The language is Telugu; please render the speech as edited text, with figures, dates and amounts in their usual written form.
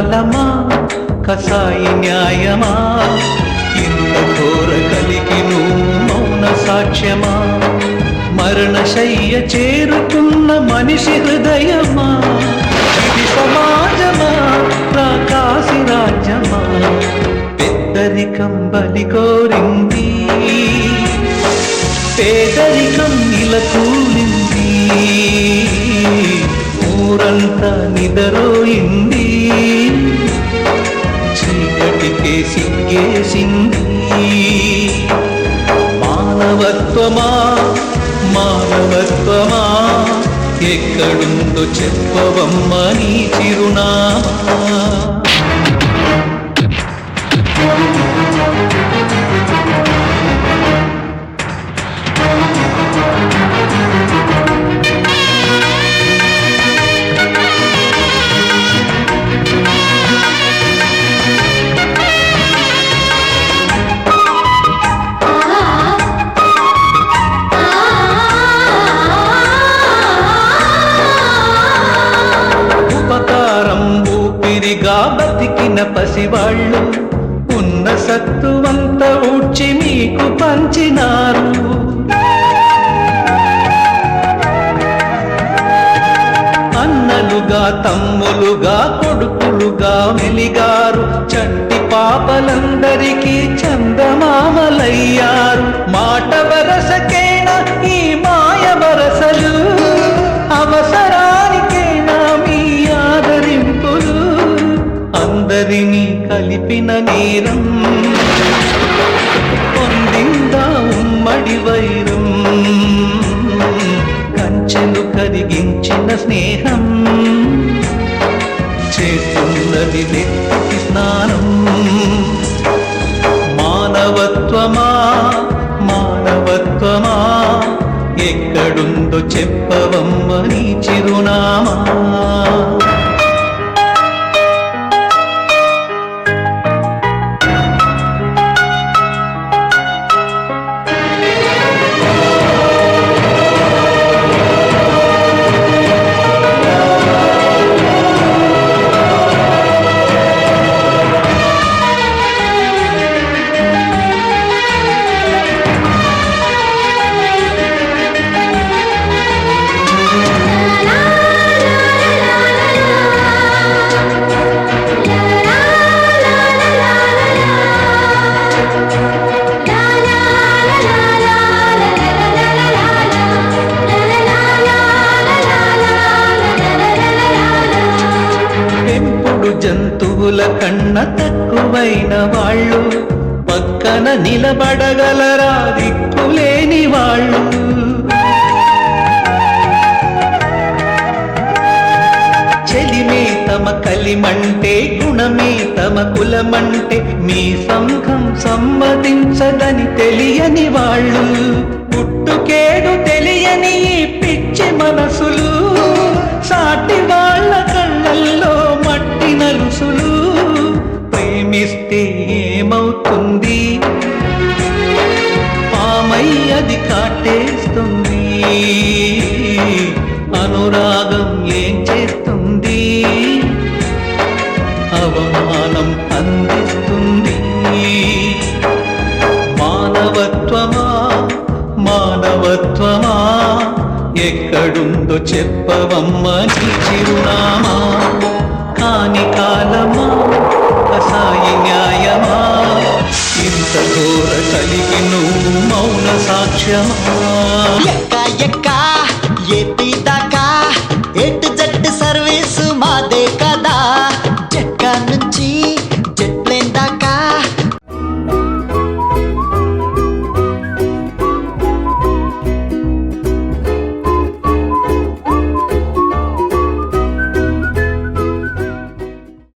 కాలమా కసాయి న్యాయమా ఇంత ఘోర కలిగి నువ్వు మౌన సాక్ష్యమా మరణశయ్య చేరుకున్న మనిషి హృదయమా ఇది సమాజమా రాకాసి రాజ్యమా పెద్దరికం బలి కోరింది పేదరికం నిలకూలింది ఊరంతా నిదరోయింది చీకటికే సిగ్గేసింది మానవత్వమా మానవత్వమా ఎక్కడుందో చెప్పవమ్మ నీ చిరునామా బతికిన పసివాళ్ళు ఉన్న సత్తువంత ఊడ్చి మీకు పంచినారు అన్నలుగా తమ్ములుగా కొడుకులుగా వెలిగారు చంటి పాపలందరికీ చందమామలయ్యారు మాట వరసకేనా ఈ మాయ వరసలు అవసరానికేనా మీ ఆదరింపులు అందరినీ కలిపిన నేరం పొందిందా ఉమ్మడి వైరం కంచెలు కరిగించిన స్నేహం చేస్తున్నది నెత్తికి స్నానం మానవత్వమా మానవత్వమా ఎక్కడుందో చెప్పవమ్మ నీ చిరునామా జంతువుల కన్న తక్కువైన వాళ్ళు పక్కన నిలబడగలరా దిక్కులేని వాళ్ళు చెలిమే తమ కలిమంటే గుణమే తమ కులమంటే మీ సంఘం సమ్మతించదని తెలియని వాళ్ళు పుట్టుకేడు తెలియని ఈ పిచ్చి మనసులు సాటి వాళ్ళ కళ్ళల్లో మట్టి నలుసులు ప్రేమిస్తే ఏమవుతుంది పామై అది కాటేస్తుంది అనురాగం ఏం చేస్తుంది అవమానం అందిస్తుంది మానవత్వమా మానవత్వమా ఎక్కడుందో చెప్పవమ్మ నీ చిరునామా కాని కాలమా కసాయి న్యాయమా ఇంత ఘోర కలిగి నువ్వు మౌన సాక్ష్యమా ఎక్క ఎక్క